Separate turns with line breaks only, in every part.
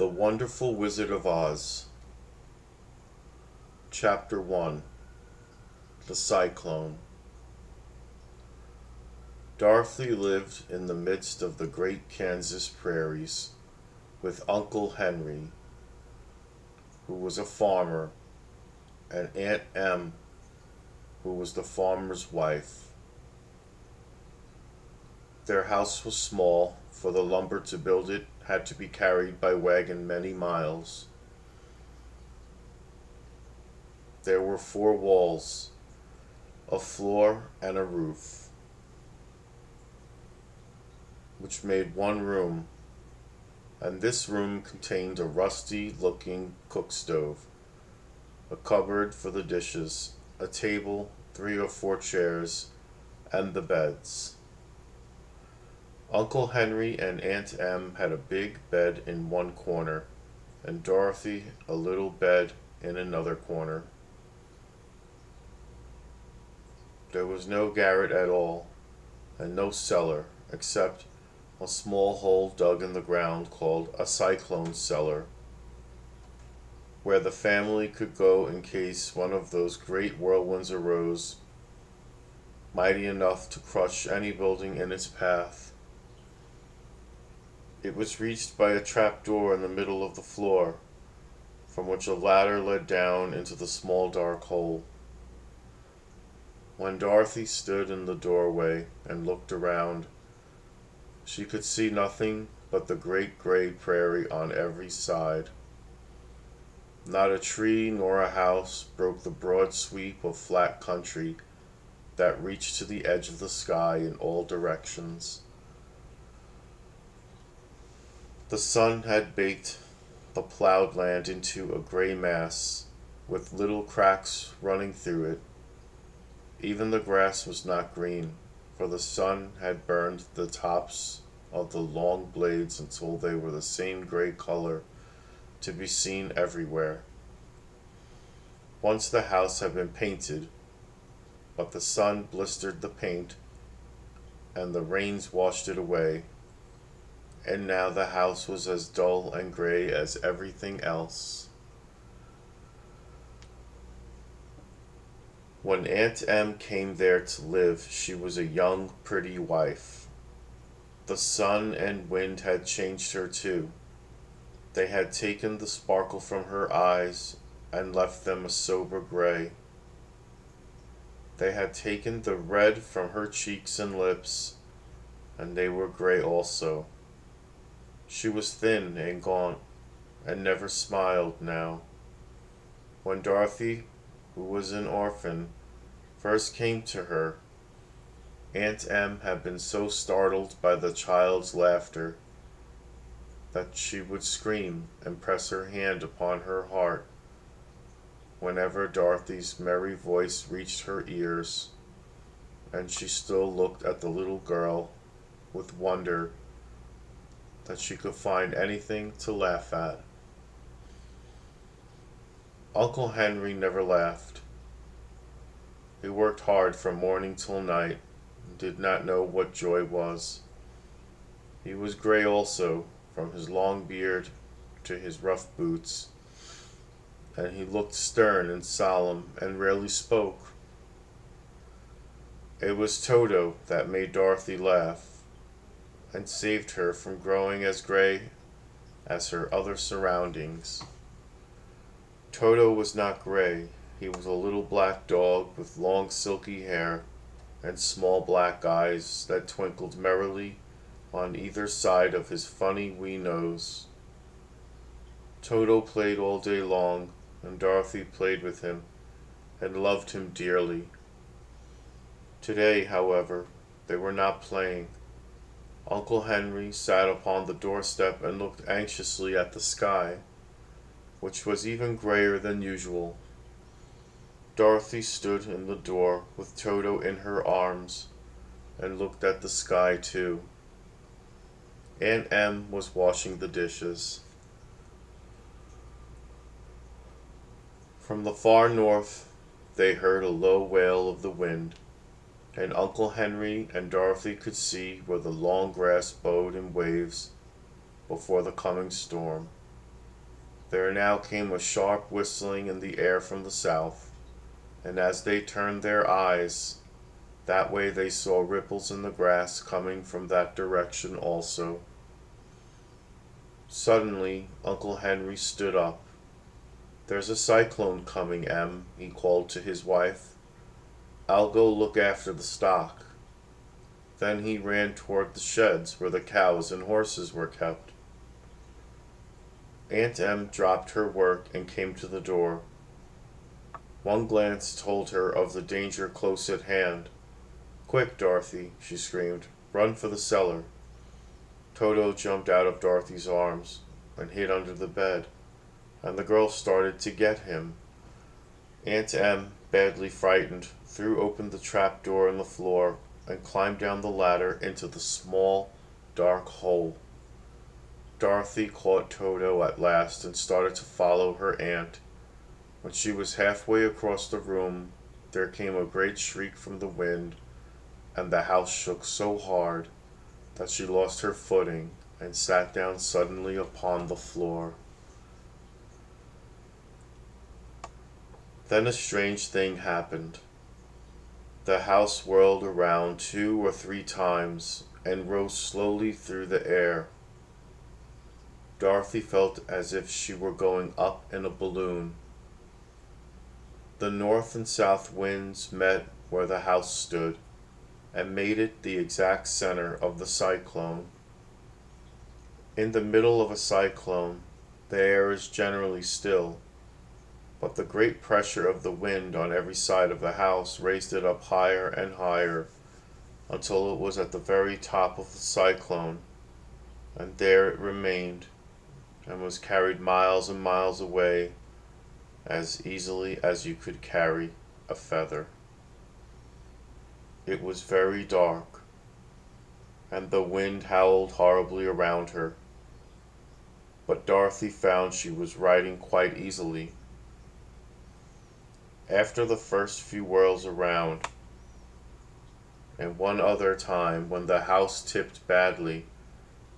The Wonderful Wizard of Oz, Chapter 1. The Cyclone. Dorothy lived in the midst of the great Kansas prairies with Uncle Henry, who was a farmer, and Aunt Em, who was the farmer's wife. Their house was small, for the lumber to build it had to be carried by wagon many miles. There were 4 walls, a floor, and a roof, which made one room, and this room contained a rusty-looking cook stove, a cupboard for the dishes, a table, 3 or 4 chairs, and the beds. Uncle Henry and Aunt Em had a big bed in one corner, and Dorothy a little bed in another corner. There was no garret at all, and no cellar, except a small hole dug in the ground called a cyclone cellar, where the family could go in case one of those great whirlwinds arose, mighty enough to crush any building in its path. It was reached by a trapdoor in the middle of the floor, from which a ladder led down into the small dark hole. When Dorothy stood in the doorway and looked around, she could see nothing but the great gray prairie on every side. Not a tree nor a house broke the broad sweep of flat country that reached to the edge of the sky in all directions. The sun had baked the plowed land into a gray mass, with little cracks running through it. Even the grass was not green, for the sun had burned the tops of the long blades until they were the same gray color to be seen everywhere. Once the house had been painted, but the sun blistered the paint, and the rains washed it away, and now the house was as dull and gray as everything else. When Aunt Em came there to live, she was a young, pretty wife. The sun and wind had changed her too. They had taken the sparkle from her eyes and left them a sober gray. They had taken the red from her cheeks and lips, and they were gray also. She was thin and gaunt, and never smiled now. When Dorothy, who was an orphan, first came to her, Aunt Em had been so startled by the child's laughter that she would scream and press her hand upon her heart whenever Dorothy's merry voice reached her ears, and she still looked at the little girl with wonder that she could find anything to laugh at. Uncle Henry never laughed. He worked hard from morning till night and did not know what joy was. He was gray also, from his long beard to his rough boots, and he looked stern and solemn and rarely spoke. It was Toto that made Dorothy laugh and saved her from growing as gray as her other surroundings. Toto was not gray. He was a little black dog with long silky hair and small black eyes that twinkled merrily on either side of his funny wee nose. Toto played all day long, and Dorothy played with him and loved him dearly. Today, however, they were not playing. Uncle Henry sat upon the doorstep and looked anxiously at the sky, which was even grayer than usual. Dorothy stood in the door with Toto in her arms and looked at the sky too. Aunt Em was washing the dishes. From the far north they heard a low wail of the wind, and Uncle Henry and Dorothy could see where the long grass bowed in waves before the coming storm. There now came a sharp whistling in the air from the south, and as they turned their eyes that way they saw ripples in the grass coming from that direction also. Suddenly Uncle Henry stood up. "There's a cyclone coming, Em," he called to his wife. "I'll go look after the stock." Then he ran toward the sheds where the cows and horses were kept. Aunt Em dropped her work and came to the door. One glance told her of the danger close at hand. "Quick, Dorothy," she screamed. "Run for the cellar." Toto jumped out of Dorothy's arms and hid under the bed, and the girl started to get him. Aunt Em, badly frightened, threw open the trap door in the floor and climbed down the ladder into the small, dark hole. Dorothy caught Toto at last and started to follow her aunt. When she was halfway across the room, there came a great shriek from the wind, and the house shook so hard that she lost her footing and sat down suddenly upon the floor. Then a strange thing happened. The house whirled around 2 or 3 times and rose slowly through the air. Dorothy felt as if she were going up in a balloon. The north and south winds met where the house stood, and made it the exact center of the cyclone. In the middle of a cyclone, the air is generally still, but the great pressure of the wind on every side of the house raised it up higher and higher until it was at the very top of the cyclone, and there it remained and was carried miles and miles away as easily as you could carry a feather. It was very dark, and the wind howled horribly around her, but Dorothy found she was riding quite easily. After the first few whirls around, and one other time when the house tipped badly,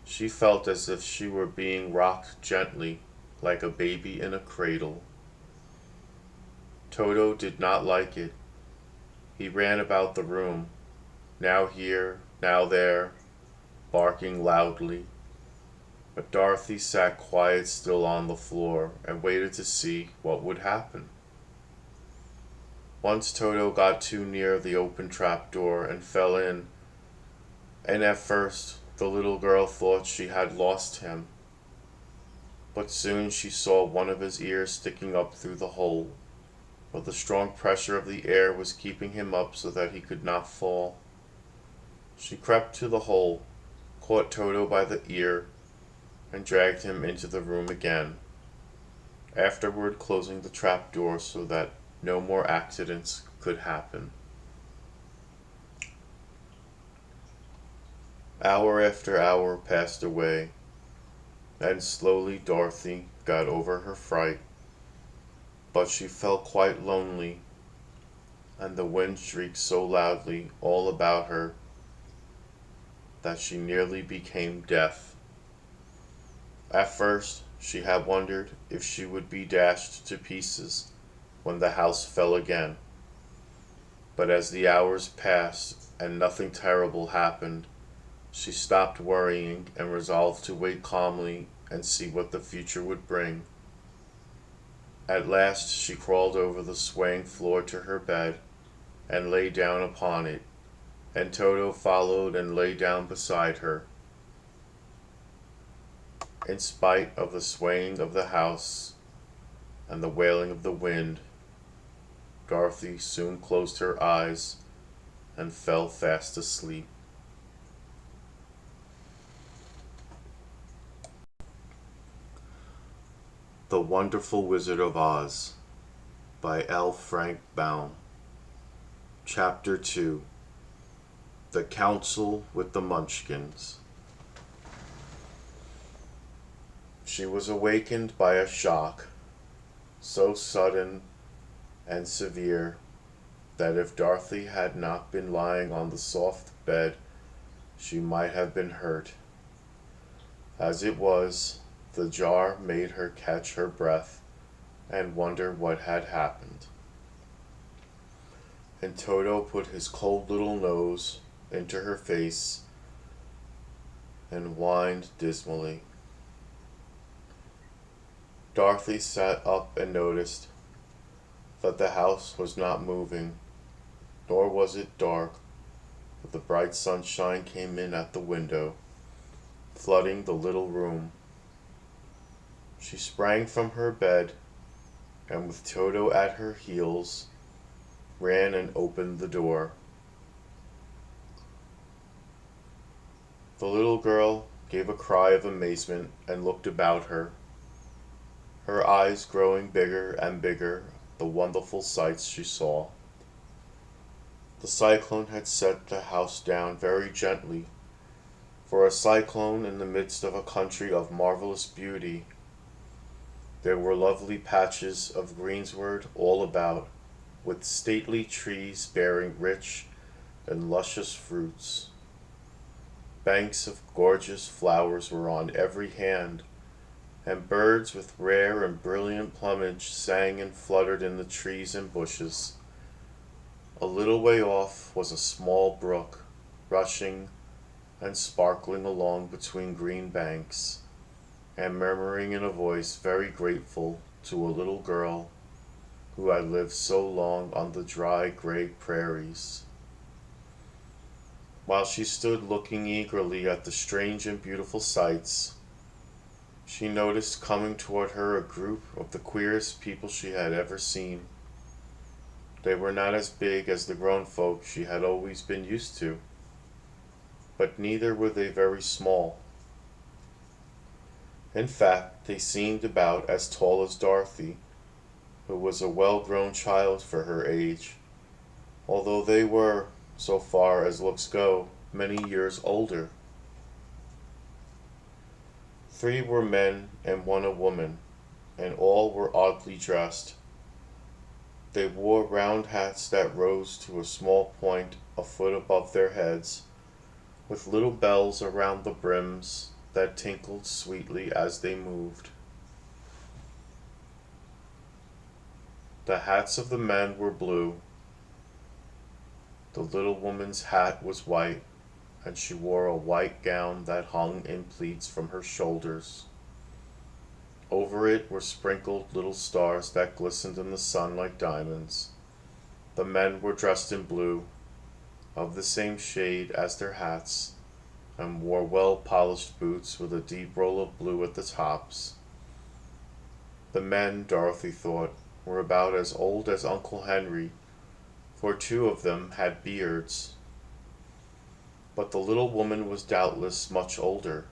she felt as if she were being rocked gently, like a baby in a cradle. Toto did not like it. He ran about the room, now here, now there, barking loudly. But Dorothy sat quiet still on the floor and waited to see what would happen. Once Toto got too near the open trap door and fell in, and at first the little girl thought she had lost him. But soon she saw one of his ears sticking up through the hole, but the strong pressure of the air was keeping him up so that he could not fall. She crept to the hole, caught Toto by the ear, and dragged him into the room again, afterward closing the trap door so that no more accidents could happen. Hour after hour passed away, and slowly Dorothy got over her fright, but she felt quite lonely, and the wind shrieked so loudly all about her that she nearly became deaf. At first she had wondered if she would be dashed to pieces when the house fell again, but as the hours passed and nothing terrible happened, she stopped worrying and resolved to wait calmly and see what the future would bring. At last she crawled over the swaying floor to her bed and lay down upon it, and Toto followed and lay down beside her. In spite of the swaying of the house and the wailing of the wind, Dorothy soon closed her eyes and fell fast asleep. The Wonderful Wizard of Oz by L. Frank Baum. Chapter 2. The Council with the Munchkins. She was awakened by a shock, so sudden and severe that if Dorothy had not been lying on the soft bed, she might have been hurt. As it was, The jar made her catch her breath and wonder what had happened. And Toto put his cold little nose into her face and whined dismally. Dorothy sat up and noticed that the house was not moving, nor was it dark, but the bright sunshine came in at the window, flooding the little room. She sprang from her bed, and with Toto at her heels, ran and opened the door. The little girl gave a cry of amazement and looked about her, her eyes growing bigger and bigger at the wonderful sights she saw. The cyclone had set the house down very gently, for a cyclone in the midst of a country of marvelous beauty. There were lovely patches of greensward all about, with stately trees bearing rich and luscious fruits. Banks of gorgeous flowers were on every hand, and birds with rare and brilliant plumage sang and fluttered in the trees and bushes. A little way off was a small brook, rushing and sparkling along between green banks, and murmuring in a voice very grateful to a little girl who had lived so long on the dry gray prairies. While she stood looking eagerly at the strange and beautiful sights, she noticed coming toward her a group of the queerest people she had ever seen. They were not as big as the grown folk she had always been used to, but neither were they very small. In fact, they seemed about as tall as Dorothy, who was a well-grown child for her age, although they were, so far as looks go, many years older. 3 were men and 1 a woman, and all were oddly dressed. They wore round hats that rose to a small point a foot above their heads, with little bells around the brims that tinkled sweetly as they moved. The hats of the men were blue. The little woman's hat was white, and she wore a white gown that hung in pleats from her shoulders. Over it were sprinkled little stars that glistened in the sun like diamonds. The men were dressed in blue, of the same shade as their hats, and wore well-polished boots with a deep roll of blue at the tops. The men, Dorothy thought, were about as old as Uncle Henry, for 2 of them had beards. But the little woman was doubtless much older.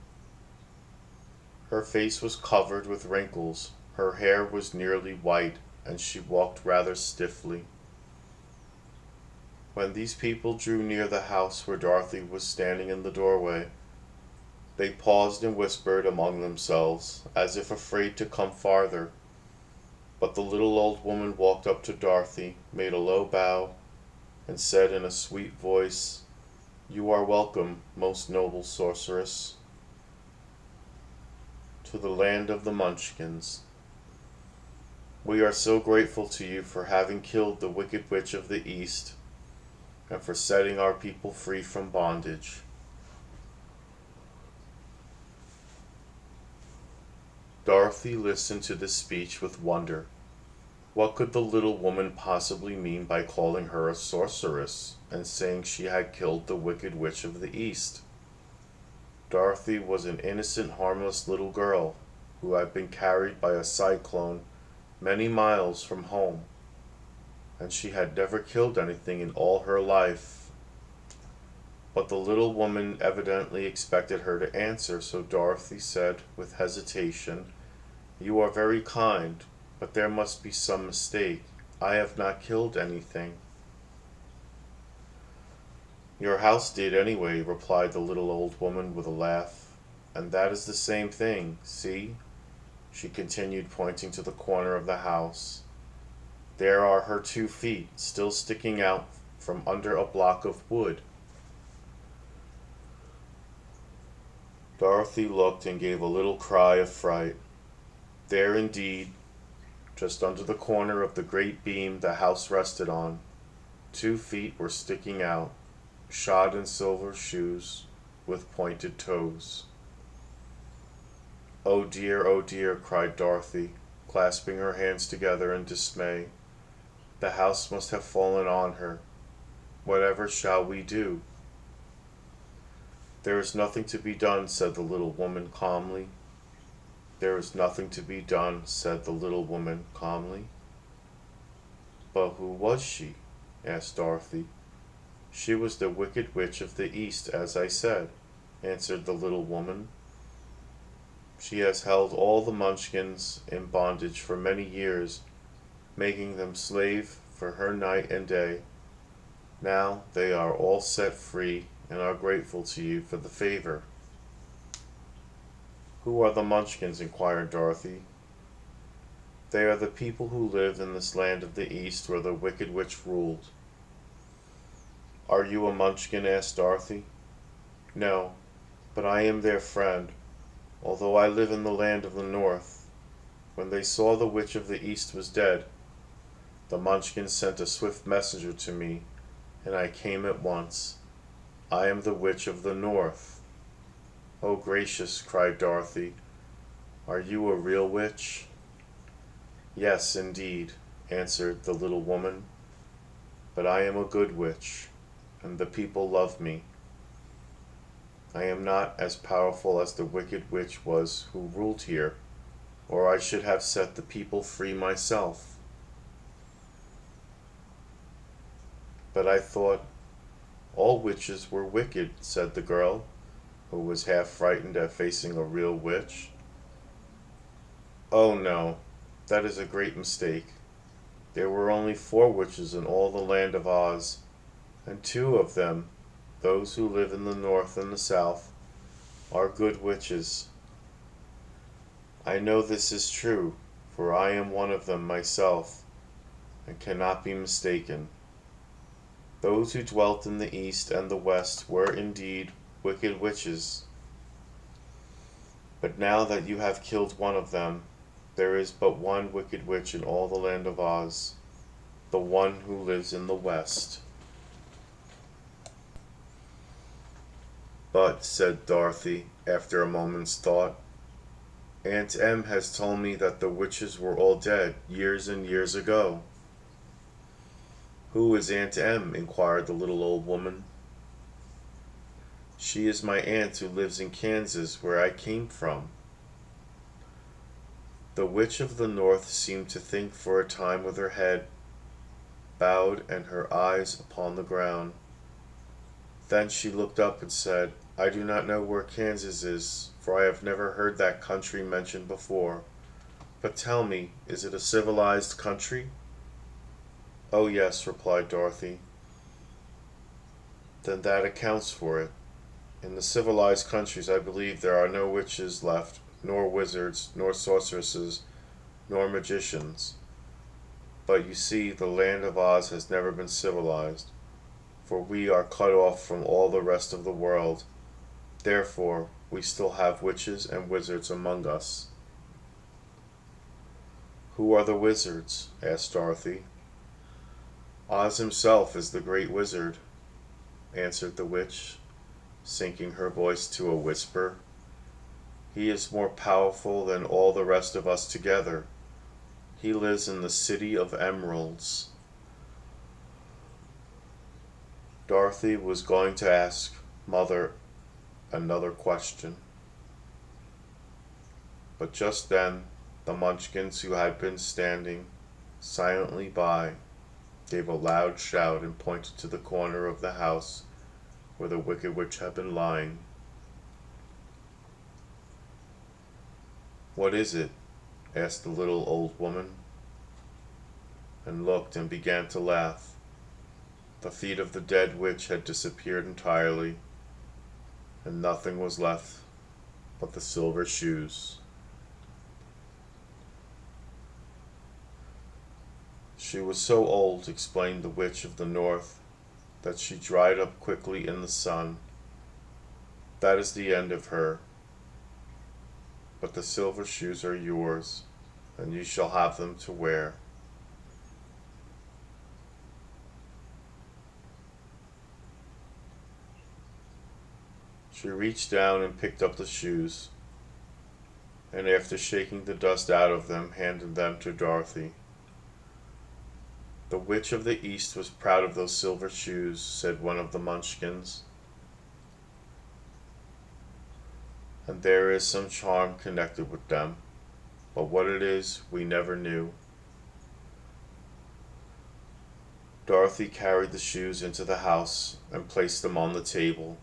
Her face was covered with wrinkles, her hair was nearly white, and she walked rather stiffly. When these people drew near the house where Dorothy was standing in the doorway, they paused and whispered among themselves, as if afraid to come farther. But the little old woman walked up to Dorothy, made a low bow, and said in a sweet voice, "You are welcome, most noble sorceress, to the land of the Munchkins. We are so grateful to you for having killed the Wicked Witch of the East, and for setting our people free from bondage." Dorothy listened to this speech with wonder. What could the little woman possibly mean by calling her a sorceress and saying she had killed the Wicked Witch of the East? Dorothy was an innocent, harmless little girl who had been carried by a cyclone many miles from home, and she had never killed anything in all her life. But the little woman evidently expected her to answer, so Dorothy said with hesitation, "You are very kind, but there must be some mistake. I have not killed anything." "Your house did anyway," replied the little old woman with a laugh, "and that is the same thing. See," she continued, pointing to the corner of the house. "There are her 2 feet, still sticking out from under a block of wood." Dorothy looked and gave a little cry of fright. There indeed, just under the corner of the great beam the house rested on, 2 feet were sticking out, shod in silver shoes with pointed toes. Oh dear, cried Dorothy, clasping her hands together in dismay. The house must have fallen on her. Whatever shall we do? There is nothing to be done, said the little woman calmly. There is nothing to be done, said the little woman calmly. But who was she? Asked Dorothy. She was the Wicked Witch of the East, as I said, answered the little woman. She has held all the Munchkins in bondage for many years, making them slave for her night and day. Now they are all set free and are grateful to you for the favor. Who are the Munchkins? Inquired Dorothy. They are the people who live in this land of the East where the Wicked Witch ruled. Are you a Munchkin? Asked Dorothy. No, but I am their friend, although I live in the land of the North. When they saw the Witch of the East was dead, the Munchkins sent a swift messenger to me, and I came at once. I am the Witch of the North. Oh gracious, cried Dorothy. Are you a real witch? Yes, indeed, answered the little woman. But I am a good witch, and the people love me. I am not as powerful as the Wicked Witch was who ruled here, or I should have set the people free myself. But I thought all witches were wicked, said the girl, who was half frightened at facing a real witch. Oh no, that is a great mistake. There were only 4 witches in all the land of Oz, and 2 of them, those who live in the North and the South, are good witches. I know this is true, for I am one of them myself, and cannot be mistaken. Those who dwelt in the East and the West were indeed wicked witches. But now that you have killed one of them, there is but one wicked witch in all the land of Oz, the one who lives in the West. But, said Dorothy, after a moment's thought, Aunt Em has told me that the witches were all dead years and years ago. Who is Aunt Em? Inquired the little old woman. She is my aunt who lives in Kansas, where I came from. The Witch of the North seemed to think for a time with her head bowed and her eyes upon the ground. Then she looked up and said, I do not know where Kansas is, for I have never heard that country mentioned before. But tell me, is it a civilized country? Oh yes, replied Dorothy. Then that accounts for it. In the civilized countries I believe there are no witches left, nor wizards, nor sorceresses, nor magicians. But you see, the land of Oz has never been civilized, for we are cut off from all the rest of the world. Therefore, we still have witches and wizards among us. Who are the wizards? Asked Dorothy. Oz himself is the great wizard, answered the witch, sinking her voice to a whisper. He is more powerful than all the rest of us together. He lives in the City of Emeralds. Dorothy was going to ask Mother another question. But just then, the Munchkins who had been standing silently by gave a loud shout and pointed to the corner of the house where the Wicked Witch had been lying. What is it? Asked the little old woman, and looked and began to laugh. The feet of the dead witch had disappeared entirely, and nothing was left but the silver shoes. She was so old, explained the Witch of the North, that she dried up quickly in the sun. That is the end of her. but the silver shoes are yours, and you shall have them to wear." She reached down and picked up the shoes, and after shaking the dust out of them, handed them to Dorothy. "The Witch of the East was proud of those silver shoes," said one of the Munchkins, "and there is some charm connected with them, but what it is we never knew." Dorothy carried the shoes into the house and placed them on the table.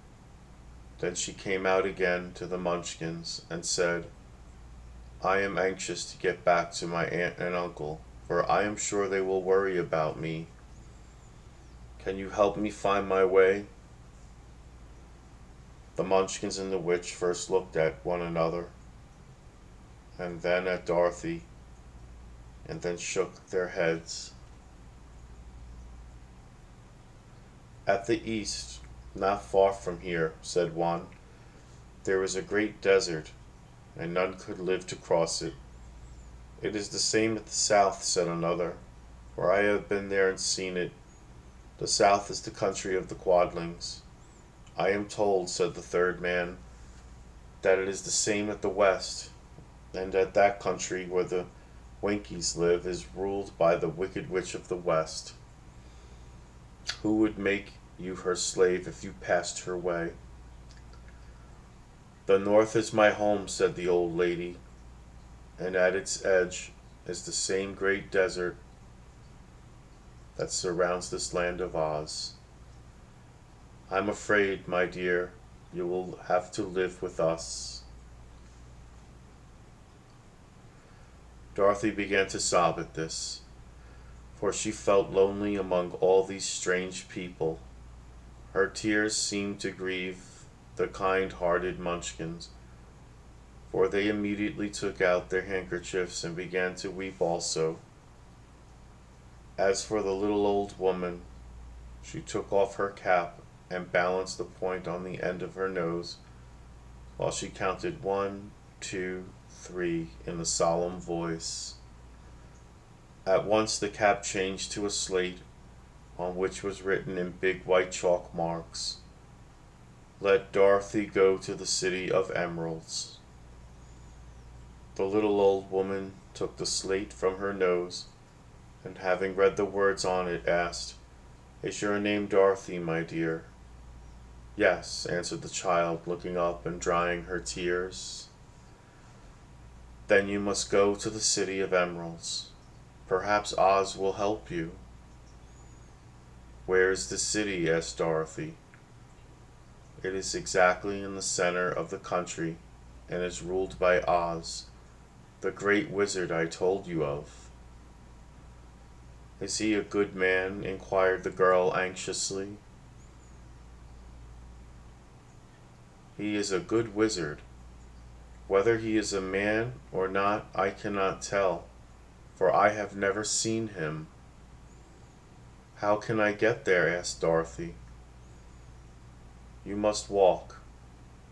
Then she came out again to the Munchkins and said, "I am anxious to get back to my aunt and uncle, for I am sure they will worry about me. Can you help me find my way?" The Munchkins and the witch first looked at one another, and then at Dorothy, and then shook their heads. "At the east, not far from here," said one, "there is a great desert, and none could live to cross it." "It is the same at the south," said another, "for I have been there and seen it. The south is the country of the Quadlings." "I am told," said the third man, "that it is the same at the west, and that that country where the Winkies live is ruled by the Wicked Witch of the West, who would make you her slave if you passed her way." "The north is my home," said the old lady, "and at its edge is the same great desert that surrounds this land of Oz. I'm afraid, my dear, you will have to live with us." Dorothy began to sob at this, for she felt lonely among all these strange people. Her tears seemed to grieve the kind-hearted Munchkins, for they immediately took out their handkerchiefs and began to weep also. As for the little old woman, she took off her cap and balanced the point on the end of her nose, while she counted 1, 2, 3 in a solemn voice. At once the cap changed to a slate, on which was written in big white chalk marks, "Let Dorothy go to the City of Emeralds." The little old woman took the slate from her nose, and having read the words on it, asked, "Is your name Dorothy, my dear?" "Yes," answered the child, looking up and drying her tears. "Then you must go to the City of Emeralds. Perhaps Oz will help you." "Where is the city?" asked Dorothy. "It is exactly in the center of the country, and is ruled by Oz, the great wizard I told you of." "Is he a good man?" inquired the girl anxiously. "He is a good wizard. Whether he is a man or not I cannot tell, for I have never seen him." "How can I get there?" asked Dorothy. "You must walk.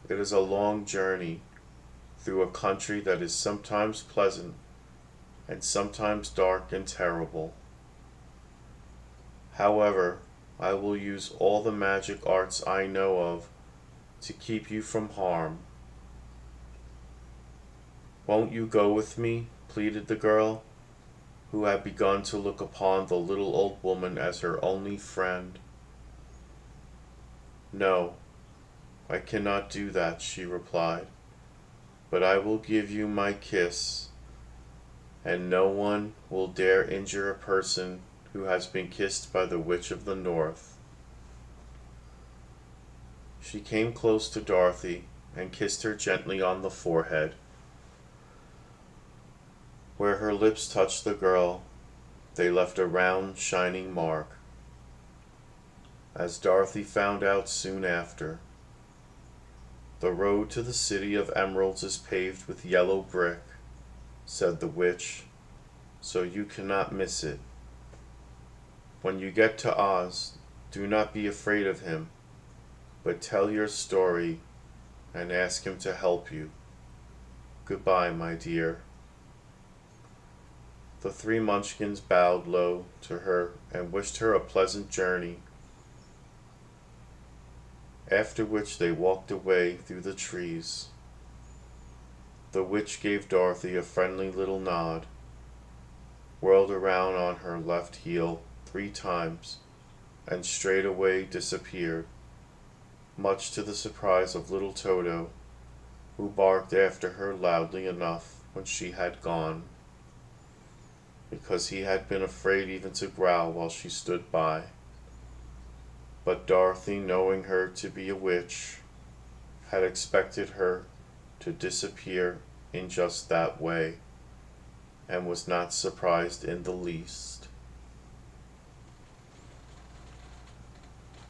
It is a long journey, through a country that is sometimes pleasant and sometimes dark and terrible. However, I will use all the magic arts I know of to keep you from harm." "Won't you go with me?" pleaded the girl, who had begun to look upon the little old woman as her only friend. "No, I cannot do that," she replied, "but I will give you my kiss, and no one will dare injure a person who has been kissed by the Witch of the North." She came close to Dorothy and kissed her gently on the forehead. Where her lips touched the girl, they left a round, shining mark. As Dorothy found out soon after, "The road to the City of Emeralds is paved with yellow brick," said the witch, "so you cannot miss it. When you get to Oz, do not be afraid of him, but tell your story and ask him to help you. Goodbye, my dear." The three Munchkins bowed low to her and wished her a pleasant journey, after which they walked away through the trees. The witch gave Dorothy a friendly little nod, whirled around on her left heel 3 times, and straightway disappeared, much to the surprise of little Toto, who barked after her loudly enough when she had gone, because he had been afraid even to growl while she stood by. But Dorothy, knowing her to be a witch, had expected her to disappear in just that way, and was not surprised in the least.